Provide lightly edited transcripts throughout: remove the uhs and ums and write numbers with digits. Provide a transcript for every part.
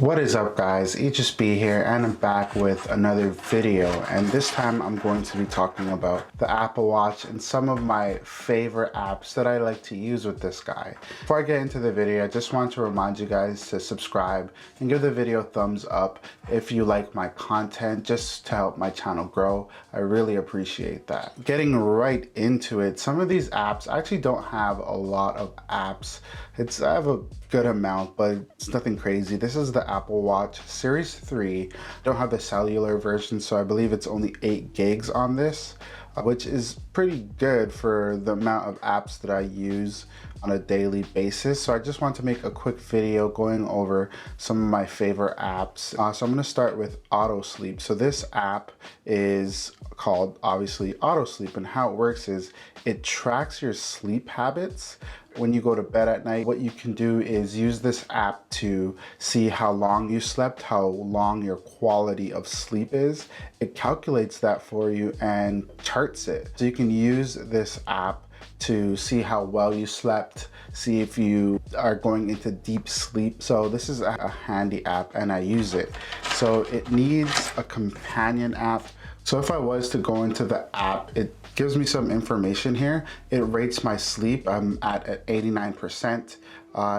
What is up, guys? HSB here, and I'm back with another video, and this time I'm going to be talking about the Apple Watch and some of my favorite apps that I like to use with this guy. Before I get into the video, I just want to remind you guys to subscribe and give the video a thumbs up if you like my content, just to help my channel grow. I really appreciate that. Getting right into it, some of these apps, I actually don't have a lot of apps. I have a good amount, but it's nothing crazy. This is the Apple Watch Series 3. I don't have the cellular version, so I believe it's only 8 gigs on this, which is pretty good for the amount of apps that I use on a daily basis. So I just want to make a quick video going over some of my favorite apps. So I'm going to start with AutoSleep. So this app is called, obviously, AutoSleep, and how it works is it tracks your sleep habits. When you go to bed at night, what you can do is use this app to see how long you slept, how long your quality of sleep is. It calculates that for you and charts it. So you can use this app to see how well you slept, see if you are going into deep sleep. So this is a handy app, and I use it. So it needs a companion app. So if I was to go into the app, it gives me some information here. It rates my sleep. I'm at 89%.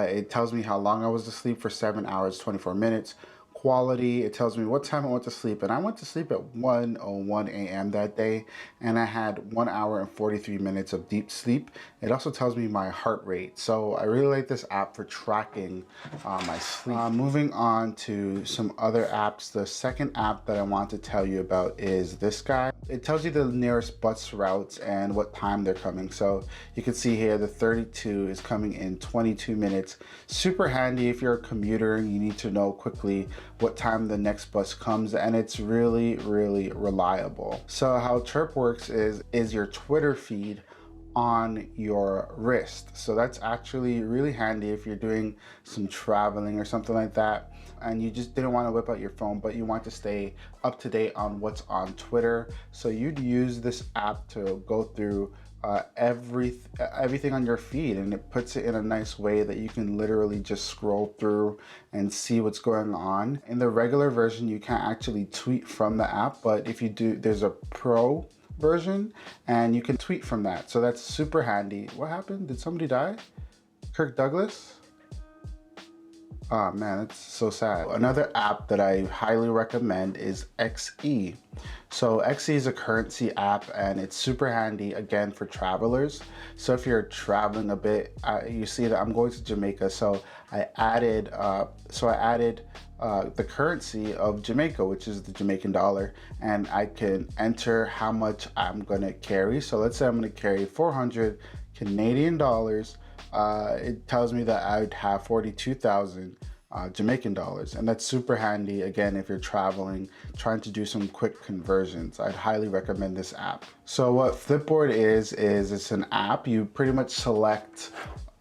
It tells me how long I was asleep for 7 hours, 24 minutes. Quality, it tells me what time I went to sleep, and I went to sleep at 1:01 a.m. that day, and I had 1 hour and 43 minutes of deep sleep. It also tells me my heart rate, so I really like this app for tracking my sleep. Moving on to some other apps, the second app that I want to tell you about is this guy. It tells you the nearest bus routes and what time they're coming. So you can see here the 32 is coming in 22 minutes. Super handy if you're a commuter and you need to know quickly what time the next bus comes, and it's really reliable. So how Chirp works is your Twitter feed on your wrist. So that's actually really handy if you're doing some traveling or something like that, and you just didn't want to whip out your phone, but you want to stay up to date on what's on Twitter. So you'd use this app to go through everything on your feed, and it puts it in a nice way that you can literally just scroll through and see what's going on. In the regular version, you can't actually tweet from the app, but if you do, there's a pro version and you can tweet from that. So that's super handy. What happened? Did somebody die? Kirk Douglas? Oh man, it's so sad. Another app that I highly recommend is XE. So XE is a currency app, and it's super handy again for travelers. So if you're traveling a bit, you see that I'm going to Jamaica, so I added the currency of Jamaica, which is the Jamaican dollar, and I can enter how much I'm gonna carry. So let's say I'm gonna carry 400 Canadian dollars. It tells me that I would have 42,000 Jamaican dollars, and that's super handy again if you're traveling, trying to do some quick conversions. I'd highly recommend this app. So what Flipboard is it's an app. You pretty much select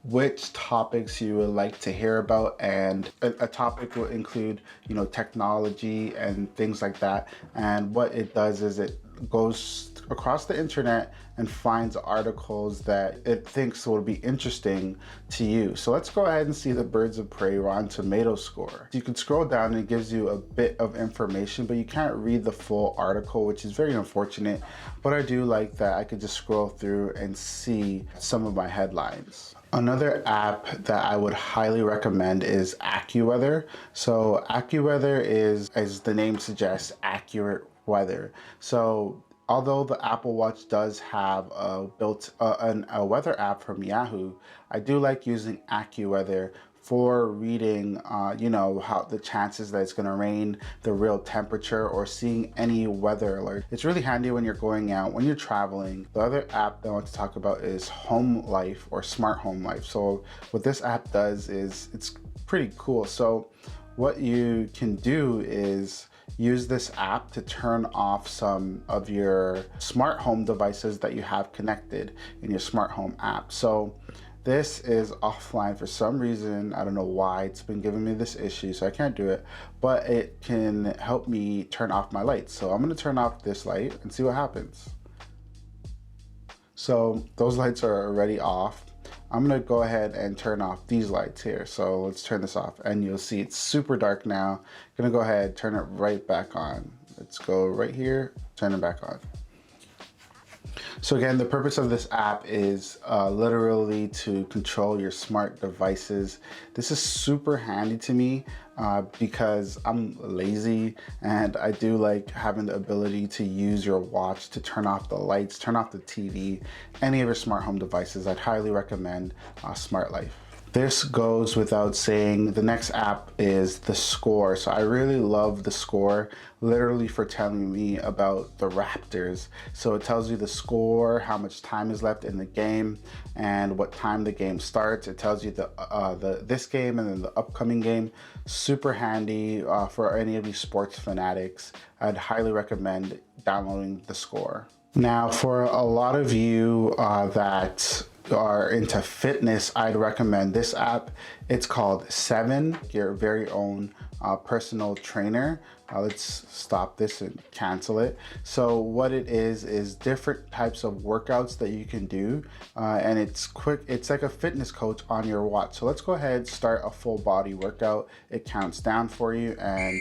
which topics you would like to hear about, and a topic will include, you know, technology and things like that. And what it does is it goes across the internet and finds articles that it thinks will be interesting to you. So let's go ahead and see the Birds of Prey Rotten Tomato score. You can scroll down and it gives you a bit of information, but you can't read the full article, which is very unfortunate. But I do like that I could just scroll through and see some of my headlines. Another app that I would highly recommend is AccuWeather. So AccuWeather is, as the name suggests, accurate weather. So although the Apple Watch does have a weather app from Yahoo, I do like using AccuWeather for reading, you know, how the chances that it's gonna rain, the real temperature, or seeing any weather alert. It's really handy when you're going out, when you're traveling. The other app that I want to talk about is Home Life, or Smart Home Life. So what this app does is it's pretty cool. So what you can do is use this app to turn off some of your smart home devices that you have connected in your smart home app. So this is offline for some reason. I don't know why it's been giving me this issue, so I can't do it, but it can help me turn off my lights. So I'm gonna turn off this light and see what happens. So those lights are already off. I'm gonna go ahead and turn off these lights here. So let's turn this off, and you'll see it's super dark now. Gonna go ahead, turn it right back on. Let's go right here, turn it back on. So again, the purpose of this app is literally to control your smart devices. This is super handy to me because I'm lazy, and I do like having the ability to use your watch to turn off the lights, turn off the TV, any of your smart home devices. I'd highly recommend Smart Life. This goes without saying. The next app is the Score. So I really love the Score, literally for telling me about the Raptors. So it tells you the score, how much time is left in the game, and what time the game starts. It tells you this game and then the upcoming game. Super handy for any of you sports fanatics. I'd highly recommend downloading the Score. Now, for a lot of you that are into fitness, I'd recommend this app. It's called 7, your very own personal trainer. Let's stop this and cancel it. So what it is different types of workouts that you can do, and it's quick. It's like a fitness coach on your watch. So let's go ahead, start a full body workout. It counts down for you, and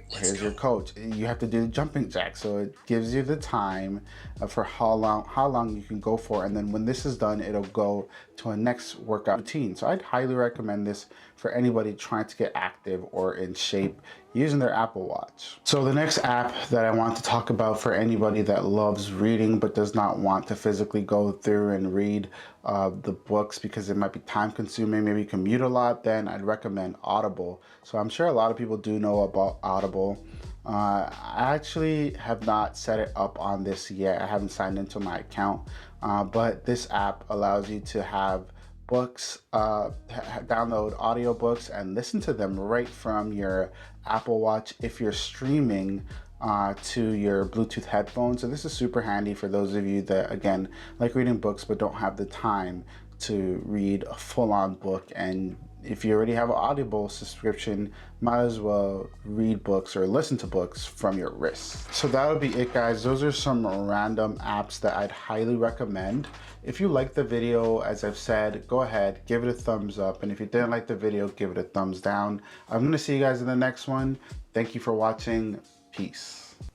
here's your coach. You have to do the jumping jack, so it gives you the time for how long you can go for, and then when this is done, it'll go to a next workout routine. So I'd highly recommend this for anybody trying to get active or in shape using their Apple Watch. So the next app that I want to talk about for anybody that loves reading but does not want to physically go through and read the books because it might be time consuming, maybe commute a lot, then I'd recommend Audible. So I'm sure a lot of people do know about Audible. I actually have not set it up on this yet. I haven't signed into my account, but this app allows you to have books, download audiobooks and listen to them right from your Apple Watch if you're streaming to your Bluetooth headphones. So this is super handy for those of you that, again, like reading books but don't have the time to read a full-on book. And if you already have an Audible subscription, might as well read books or listen to books from your wrist. So that would be it, guys. Those are some random apps that I'd highly recommend. If you liked the video, as I've said, go ahead, give it a thumbs up. And if you didn't like the video, give it a thumbs down. I'm gonna see you guys in the next one. Thank you for watching. Peace.